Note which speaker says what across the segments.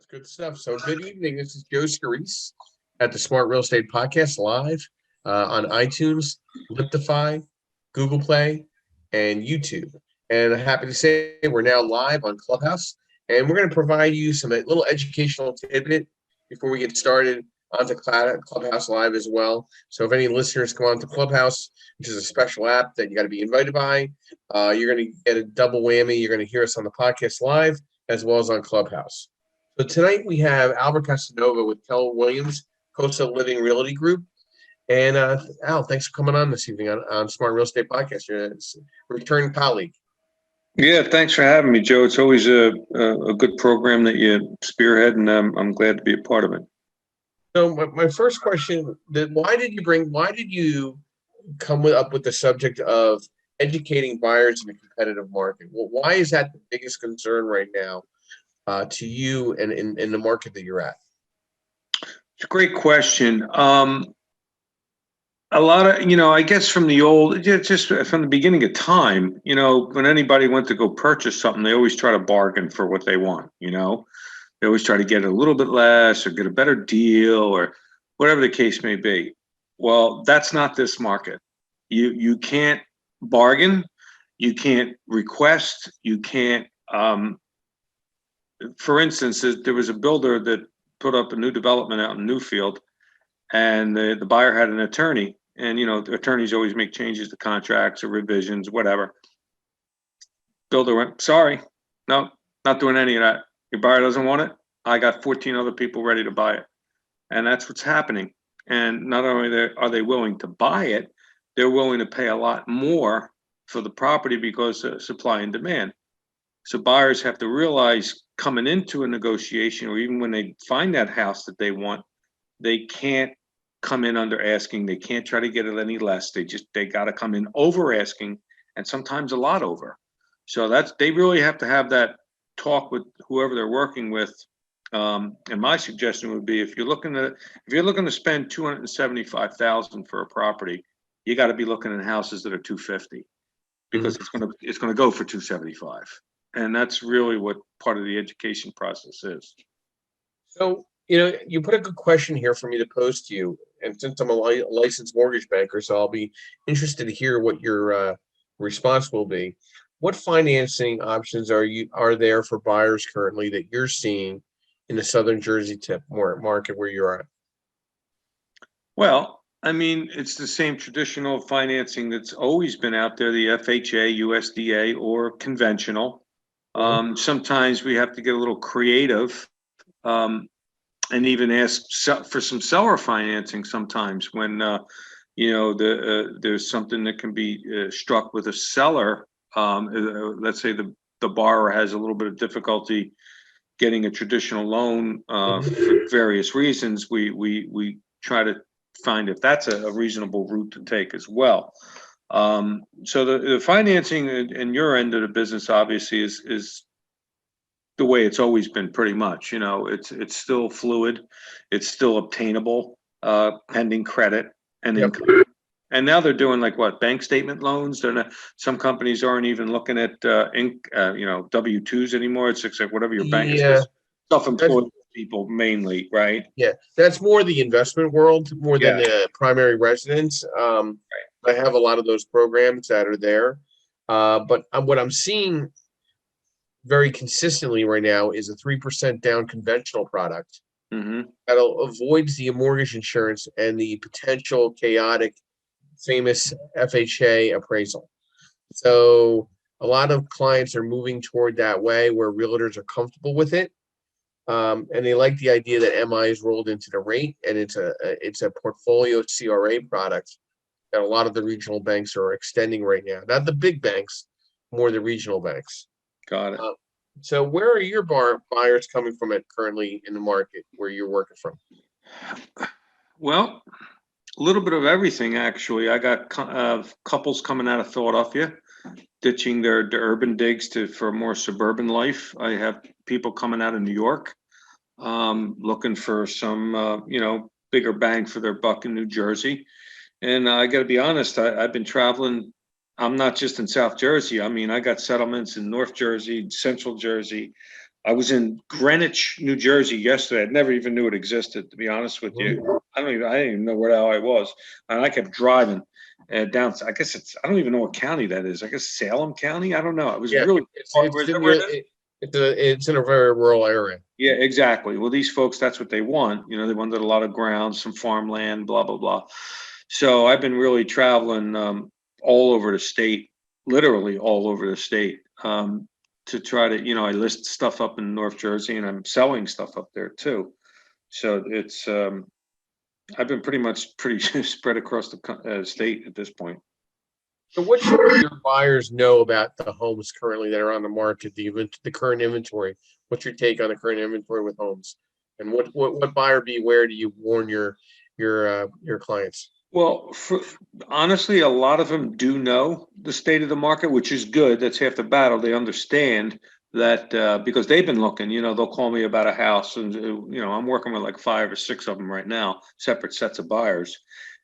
Speaker 1: That's good stuff. So, good evening. This is Joe Scarice at the Smart Real Estate Podcast live on iTunes, Liptify, Google Play, and YouTube. And I'm happy to say we're now live on Clubhouse, and we're going to provide you some little educational tidbit before we get started onto Clubhouse Live as well. So, if any listeners come onto Clubhouse, which is a special app that you got to be invited by, you're going to get a double whammy. You're going to hear us on the podcast live as well as on Clubhouse. So tonight we have Albert Casanova with Keller Williams, Costa Living Realty Group. And Al, thanks for coming on this evening on Smart Real Estate Podcast. You're a returning colleague.
Speaker 2: Yeah, thanks for having me, Joe. It's always a good program that you spearhead, and I'm glad to be a part of it.
Speaker 1: So my first question, why did you come up with the subject of educating buyers in a competitive market? Well, why is that the biggest concern right now to you and in the market that you're at?
Speaker 2: It's a great question. A lot of, I guess from just from the beginning of time, when anybody went to go purchase something, they always try to bargain for what they want, They always try to get a little bit less or get a better deal or whatever the case may be. Well, that's not this market. You can't bargain. You can't request. You can't, for instance, there was a builder that put up a new development out in Newfield, and the buyer had an attorney, and the attorneys always make changes to contracts or revisions, whatever. Builder went, sorry, no, not doing any of that. Your buyer doesn't want it. I got 14 other people ready to buy it, and that's what's happening. And not only are they willing to buy it, they're willing to pay a lot more for the property because of supply and demand. So buyers have to realize coming into a negotiation, or even when they find that house that they want, they can't come in under asking. They can't try to get it any less. They got to come in over asking, and sometimes a lot over. So they really have to have that talk with whoever they're working with. And my suggestion would be, if you're looking to spend $275,000 for a property, you got to be looking at houses that are $250, because it's gonna go for $275. And that's really what part of the education process is.
Speaker 1: So, you put a good question here for me to pose to you. And since I'm a licensed mortgage banker, so I'll be interested to hear what your response will be. What financing options are there for buyers currently that you're seeing in the Southern Jersey tip market where you're at?
Speaker 2: Well, I mean, it's the same traditional financing that's always been out there, the FHA, USDA, or conventional. Sometimes we have to get a little creative and even ask for some seller financing sometimes when, there's something that can be struck with a seller. Let's say the borrower has a little bit of difficulty getting a traditional loan for various reasons. We try to find if that's a reasonable route to take as well. So the financing in your end of the business obviously is the way it's always been, pretty much. It's still fluid, it's still obtainable, pending credit and income. And now they're doing bank statement loans. They're not. Some companies aren't even looking at W-2s anymore. It's just like whatever your bank is. Self-employed people mainly, right?
Speaker 1: Yeah, that's more the investment world more than the primary residence. I have a lot of those programs that are there, but what I'm seeing very consistently right now is a 3% down conventional product that avoids the mortgage insurance and the potential chaotic, famous FHA appraisal. So a lot of clients are moving toward that way where realtors are comfortable with it. And they like the idea that MI is rolled into the rate, and it's a portfolio CRA product that a lot of the regional banks are extending right now. Not the big banks, more the regional banks.
Speaker 2: Got it.
Speaker 1: So where are your buyers coming from currently in the market where you're working from?
Speaker 2: Well, a little bit of everything, actually. I got couples coming out of Philadelphia, ditching their urban digs for a more suburban life. I have people coming out of New York, looking for some, bigger bang for their buck in New Jersey. And I got to be honest, I've been traveling. I'm not just in South Jersey. I mean, I got settlements in North Jersey, Central Jersey, I was in Greenwich, New Jersey yesterday. I never even knew it existed, to be honest with you. I didn't even know where the hell I was. And I kept driving down. I guess I don't even know what county that is. I guess Salem County. I don't know. It was
Speaker 1: Yeah,
Speaker 2: really,
Speaker 1: it's
Speaker 2: is
Speaker 1: in
Speaker 2: that
Speaker 1: your
Speaker 2: where it is?
Speaker 1: it's in a very rural area.
Speaker 2: Yeah, exactly. Well, these folks, that's what they want. They wanted a lot of ground, some farmland, blah, blah, blah. So I've been really traveling all over the state, literally all over the state, to try to, I list stuff up in North Jersey and I'm selling stuff up there too. So it's, I've been pretty spread across the state at this point.
Speaker 1: So what should your buyers know about the homes currently that are on the market, the current inventory? What's your take on the current inventory with homes? And what buyer beware do you warn your clients?
Speaker 2: Well, honestly, a lot of them do know the state of the market, which is good. That's half the battle. They understand that because they've been looking. They'll call me about a house, and I'm working with like 5 or 6 of them right now, separate sets of buyers.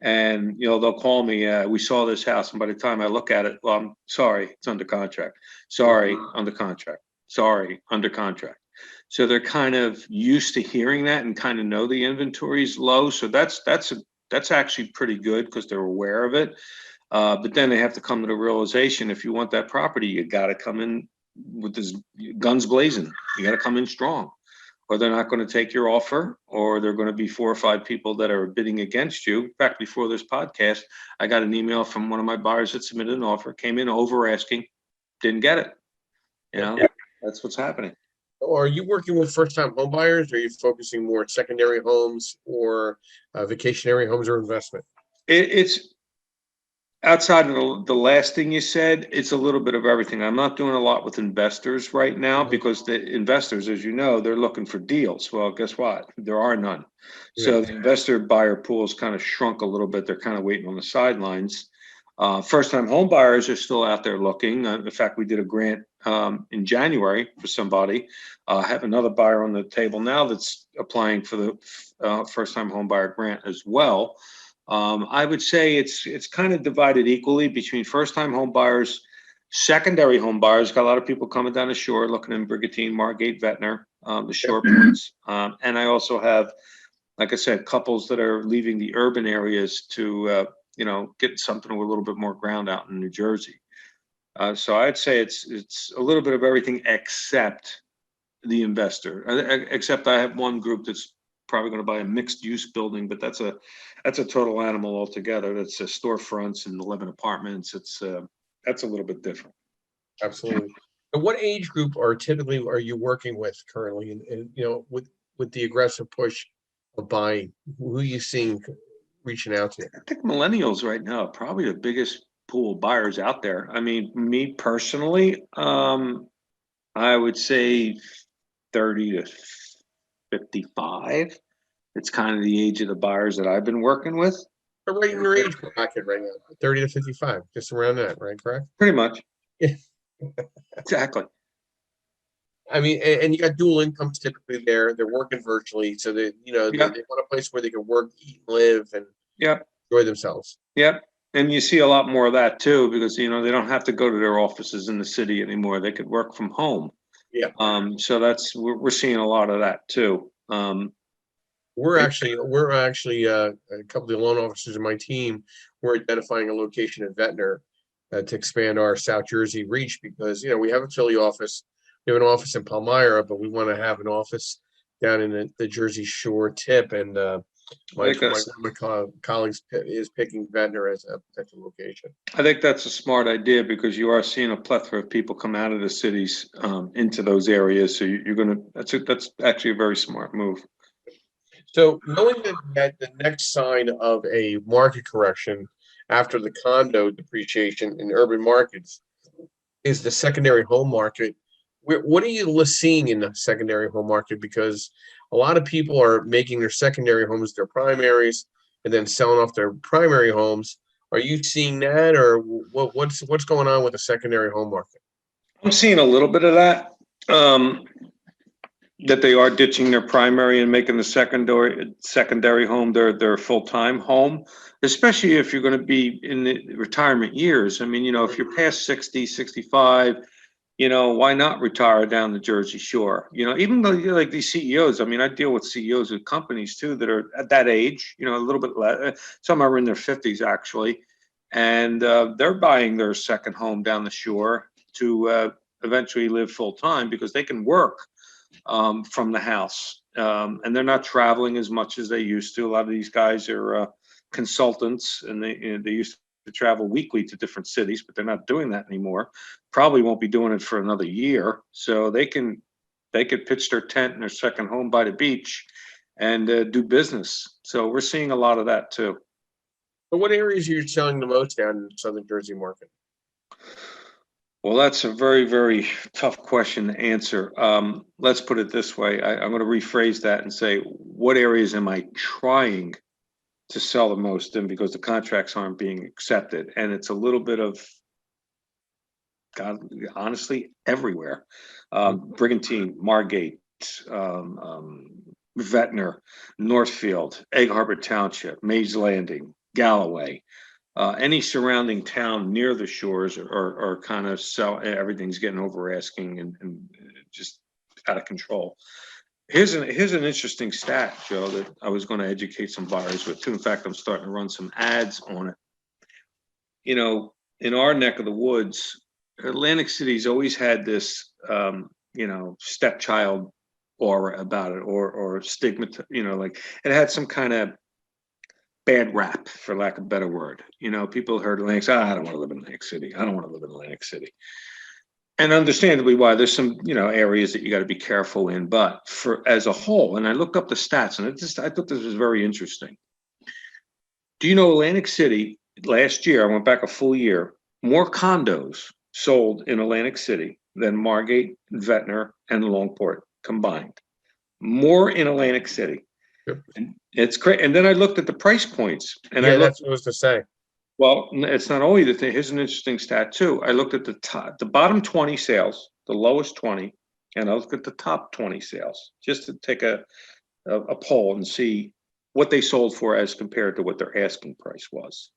Speaker 2: And they'll call me. We saw this house, and by the time I look at it, well, I'm sorry, it's under contract. Sorry, under contract. Sorry, under contract. So they're kind of used to hearing that and kind of know the inventory is low. So that's actually pretty good because they're aware of it. But then they have to come to the realization, if you want that property, you got to come in with this guns blazing. You got to come in strong, or they're not going to take your offer, or they're going to be 4 or 5 people that are bidding against you. In fact, before this podcast, I got an email from one of my buyers that submitted an offer, came in over asking, didn't get it. That's what's happening.
Speaker 1: Or are you working with first-time home buyers? Or are you focusing more on secondary homes or vacationary homes or investment?
Speaker 2: It's outside of the last thing you said, it's a little bit of everything. I'm not doing a lot with investors right now because the investors, as you know, they're looking for deals. Well, guess what? There are none. So the investor buyer pool has kind of shrunk a little bit. They're kind of waiting on the sidelines. First-time home buyers are still out there looking. In fact, we did a grant in January for somebody. I have another buyer on the table now that's applying for the first-time home buyer grant as well. I would say it's kind of divided equally between first-time home buyers, secondary home buyers. Got a lot of people coming down the shore looking in Brigantine, Margate, Ventnor, the shore points. And I also have, like I said, couples that are leaving the urban areas to get something with a little bit more ground out in New Jersey. So I'd say it's a little bit of everything except the investor. Except I have one group that's probably going to buy a mixed use building, but that's a total animal altogether. That's storefronts and 11 apartments. That's a little bit different.
Speaker 1: Absolutely. And what age group are you working with currently? And with the aggressive push of buying, who are you seeing reaching out to?
Speaker 2: I think millennials right now are probably the biggest pool of buyers out there. I mean, me personally, I would say 30 to 55. It's kind of the age of the buyers that I've been working with.
Speaker 1: But right in your age bracket right now, 30 to 55, just around that, right? Correct?
Speaker 2: Pretty much.
Speaker 1: Yeah.
Speaker 2: Exactly.
Speaker 1: I mean, and you got dual incomes typically there. They're working virtually, so they want a place where they can work, eat, live, and enjoy themselves.
Speaker 2: Yep. And you see a lot more of that too, because they don't have to go to their offices in the city anymore. They could work from home.
Speaker 1: Yeah.
Speaker 2: So we're seeing a lot of that too.
Speaker 1: We're actually a couple of the loan officers in my team. We're identifying a location in Ventnor to expand our South Jersey reach because we have a Philly office. We have an office in Palmyra, but we want to have an office down in the Jersey Shore tip. And my colleagues is picking Ventnor as a potential location.
Speaker 2: I think that's a smart idea because you are seeing a plethora of people come out of the cities into those areas. So that's actually a very smart move.
Speaker 1: So knowing that the next sign of a market correction after the condo depreciation in urban markets is the secondary home market, what are you seeing in the secondary home market? Because a lot of people are making their secondary homes their primaries and then selling off their primary homes. Are you seeing that, or what's going on with the secondary home market?
Speaker 2: I'm seeing a little bit of that. That they are ditching their primary and making the secondary home their full-time home, especially if you're going to be in the retirement years. I mean, if you're past 60, 65, why not retire down the Jersey Shore? Even though you're like these CEOs, I mean, I deal with CEOs of companies too that are at that age, a little bit less. Some are in their 50s actually, and they're buying their second home down the shore to eventually live full time because they can work from the house, and they're not traveling as much as they used to. A lot of these guys are consultants, and they used to travel weekly to different cities, but they're not doing that anymore. Probably won't be doing it for another year. So they could pitch their tent in their second home by the beach and do business. So we're seeing a lot of that too.
Speaker 1: But what areas are you selling the most down in the Southern Jersey market?
Speaker 2: Well, that's a very, very tough question to answer. Let's put it this way. I'm going to rephrase that and say, what areas am I trying to sell the most in, because the contracts aren't being accepted? And it's a little bit of, God, honestly, everywhere. Brigantine, Margate, Ventnor, Northfield, Egg Harbor Township, Mays Landing, Galloway, any surrounding town near the shores are kind of everything's getting over asking and just out of control. Here's an interesting stat, Joe, that I was going to educate some buyers with too. In fact, I'm starting to run some ads on it. In our neck of the woods, Atlantic City's always had this, stepchild aura about it, or stigma, like it had some kind of bad rap, for lack of a better word. People heard Atlantic City, I don't want to live in Atlantic City. I don't want to live in Atlantic City. And understandably why. There's some, areas that you got to be careful in, but as a whole, and I looked up the stats, and I thought this was very interesting. Do you know Atlantic City last year, I went back a full year, more condos sold in Atlantic City than Margate, Ventnor, and Longport combined. More in Atlantic City.
Speaker 1: Yep.
Speaker 2: And it's great. And then I looked at the price points, and
Speaker 1: that's what I was to say.
Speaker 2: Well, it's not only the thing. Here's an interesting stat too. I looked at the bottom 20 sales, the lowest 20, and I looked at the top 20 sales, just to take a poll and see what they sold for as compared to what their asking price was.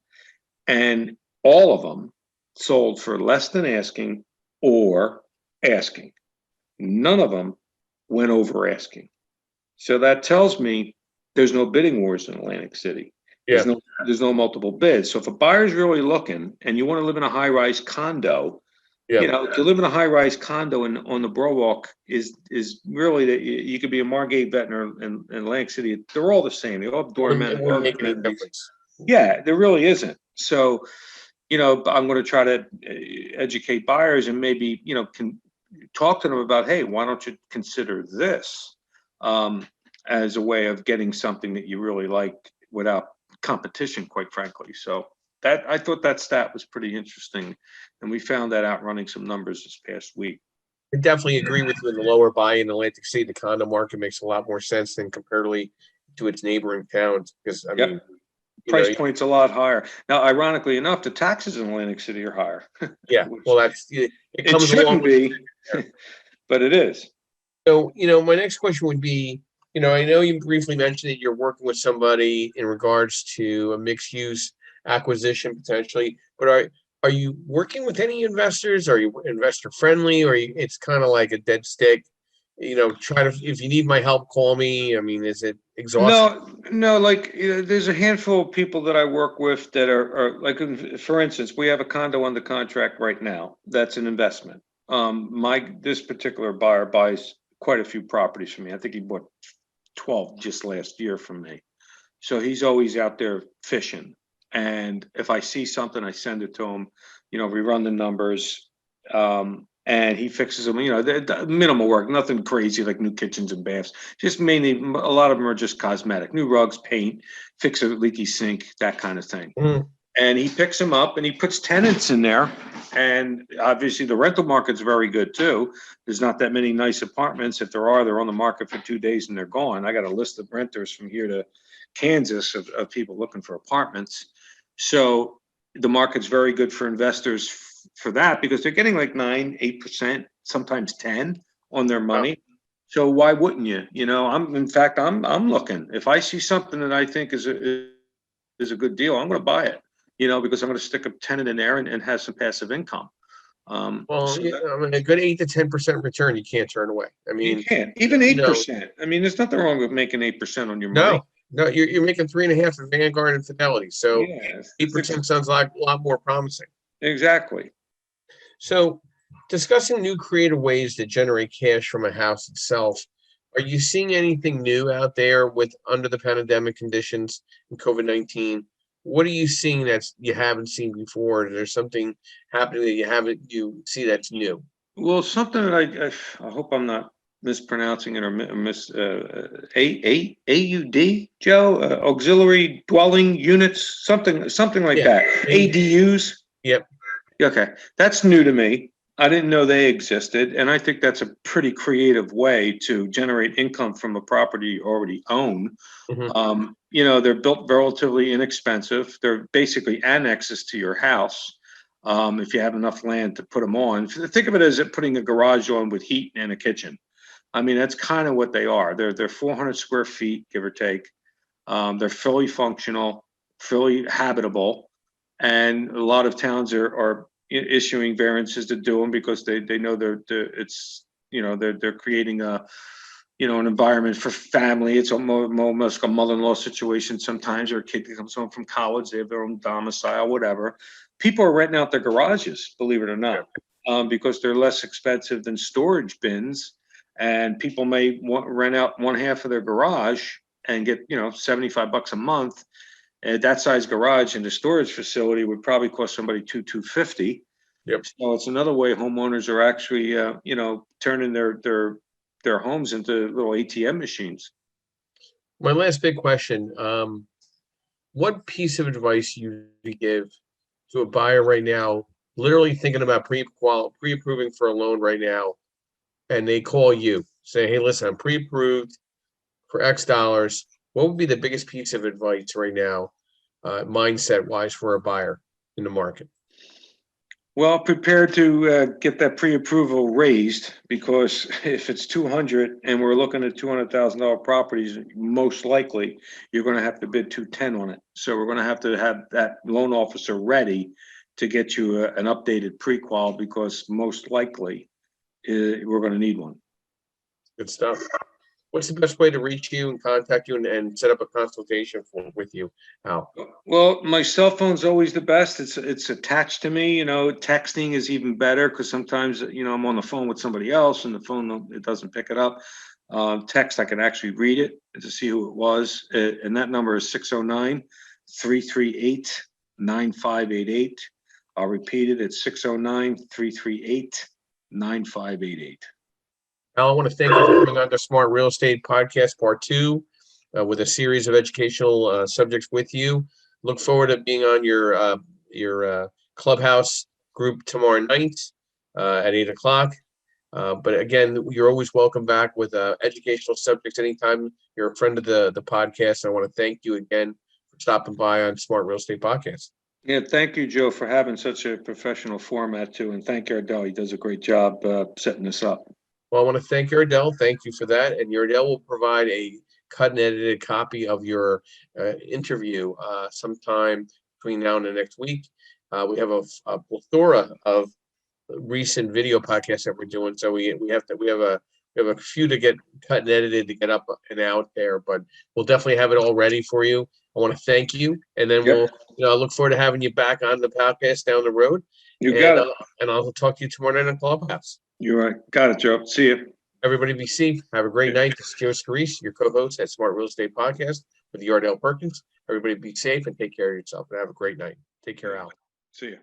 Speaker 2: And all of them sold for less than asking or asking. None of them went over asking. So that tells me there's no bidding wars in Atlantic City.
Speaker 1: Yeah.
Speaker 2: There's no multiple bids. So if a buyer's really looking and you want to live in a high-rise condo, to live in a high-rise condo on the Boardwalk is really that you could be a Margate, Ventnor, and Atlantic City. They're all the same. They all have doormen.
Speaker 1: It wouldn't make any difference.
Speaker 2: Yeah, there really isn't. So, I'm going to try to educate buyers and maybe, can talk to them about, hey, why don't you consider this as a way of getting something that you really like without competition, quite frankly. So that, I thought that stat was pretty interesting, and we found that out running some numbers this past week.
Speaker 1: I definitely agree with you in the lower buy in Atlantic City. The condo market makes a lot more sense than comparatively to its neighboring towns, because I mean,
Speaker 2: price point's a lot higher. Now, ironically enough, the taxes in Atlantic City are higher.
Speaker 1: Yeah, well, it comes
Speaker 2: shouldn't be, but it is.
Speaker 1: So, my next question would be, I know you briefly mentioned that you're working with somebody in regards to a mixed use acquisition potentially, but are you working with any investors? Are you investor friendly, or it's kind of like a dead stick? If you need my help, call me. I mean, is it exhausting?
Speaker 2: No, like there's a handful of people that I work with that are like, for instance, we have a condo under contract right now. That's an investment. This particular buyer buys quite a few properties from me. I think he bought 12 just last year from me. So he's always out there fishing. And if I see something, I send it to him. We run the numbers, and he fixes them. The minimal work, nothing crazy like new kitchens and baths. Just mainly, a lot of them are just cosmetic, new rugs, paint, fix a leaky sink, that kind of thing.
Speaker 1: Mm.
Speaker 2: And he picks them up and he puts tenants in there. And obviously the rental market's very good too. There's not that many nice apartments. If there are, they're on the market for 2 days and they're gone. I got a list of renters from here to Kansas of people looking for apartments. So the market's very good for investors for that, because they're getting like 9-8%, sometimes 10 on their money. Wow. So why wouldn't you? I'm looking. If I see something that I think is a good deal, I'm going to buy it. Because I'm going to stick a tenant in there and have some passive income.
Speaker 1: Well,
Speaker 2: So
Speaker 1: yeah,
Speaker 2: that,
Speaker 1: I mean, a good 8 to 10% return you can't turn away. I
Speaker 2: you
Speaker 1: mean,
Speaker 2: can't even
Speaker 1: you know,
Speaker 2: 8%. I mean, there's nothing wrong with making 8% on your money.
Speaker 1: no, you're making 3.5 at Vanguard and Fidelity, so
Speaker 2: Yeah,
Speaker 1: 8% sounds like a lot more promising.
Speaker 2: exactly.
Speaker 1: So, discussing new creative ways to generate cash from a house itself, are you seeing anything new out there with under the pandemic conditions and COVID-19? What are you seeing that's you haven't seen before? Is there something happening that you see that's new?
Speaker 2: Well, something that I hope I'm not mispronouncing it or AUD, Joe, auxiliary dwelling units, something like
Speaker 1: Yeah.
Speaker 2: that. ADUs.
Speaker 1: Yep.
Speaker 2: Okay, that's new to me. I didn't know they existed, and I think that's a pretty creative way to generate income from a property you already own.
Speaker 1: Hmm.
Speaker 2: They're built relatively inexpensive. They're basically annexes to your house. If you have enough land to put them on, think of it as putting a garage on with heat and a kitchen. I mean, that's kind of what they are. They're 400 square feet, give or take. They're fully functional, fully habitable, and a lot of towns are issuing variances to do them because they know they're creating an environment for family. It's almost like a mother-in-law situation sometimes, or a kid that comes home from college, they have their own domicile, whatever. People are renting out their garages, believe it or not, because they're less expensive than storage bins. And people may rent out one half of their garage and get, $75 a month. And that size garage in the storage facility would probably cost somebody $250.
Speaker 1: Yep.
Speaker 2: So it's another way homeowners are actually, turning their homes into little ATM machines.
Speaker 1: My last big question: what piece of advice you give to a buyer right now, literally thinking about pre-approving for a loan right now, and they call you, say, "Hey, listen, I'm pre-approved for X dollars." What would be the biggest piece of advice right now, mindset-wise, for a buyer in the market?
Speaker 2: Well, prepare to get that pre-approval raised, because if it's 200 and we're looking at $200,000 properties, most likely you're going to have to bid 210 on it. So we're going to have that loan officer ready to get you an updated pre-qual, because most likely we're going to need one.
Speaker 1: Good stuff. What's the best way to reach you and contact you and set up a consultation with you, Al?
Speaker 2: Well, my cell phone's always the best. It's attached to me. Texting is even better, because sometimes I'm on the phone with somebody else and the phone it doesn't pick it up. Text, I can actually read it to see who it was, and that number is 609-338-9588. I'll repeat it. It's 609-338-9588.
Speaker 1: Al, I want to thank you for coming on the Smart Real Estate Podcast Part 2 with a series of educational subjects with you. Look forward to being on your clubhouse group tomorrow night at 8 o'clock. But again, you're always welcome back with educational subjects anytime you're a friend of the podcast. I want to thank you again for stopping by on Smart Real Estate Podcast.
Speaker 2: Yeah, thank you, Joe, for having such a professional format too, and thank Ardell. He does a great job setting this up.
Speaker 1: Well, I want to thank Yardell. Thank you for that. And Yardell will provide a cut and edited copy of your interview sometime between now and the next week. We have a plethora of recent video podcasts that we're doing, so we have a few to get cut and edited to get up and out there. But we'll definitely have it all ready for you. I want to thank you, and then
Speaker 2: Yep.
Speaker 1: we'll look forward to having you back on the podcast down the road.
Speaker 2: You got it.
Speaker 1: And I'll talk to you tomorrow night on Clubhouse.
Speaker 2: You're right. Got it, Joe. See you.
Speaker 1: Everybody be safe. Have a great night. This is Joe Scarice, your co-host at Smart Real Estate Podcast with Yardell Perkins. Everybody be safe and take care of yourself and have a great night. Take care, Al.
Speaker 2: See you.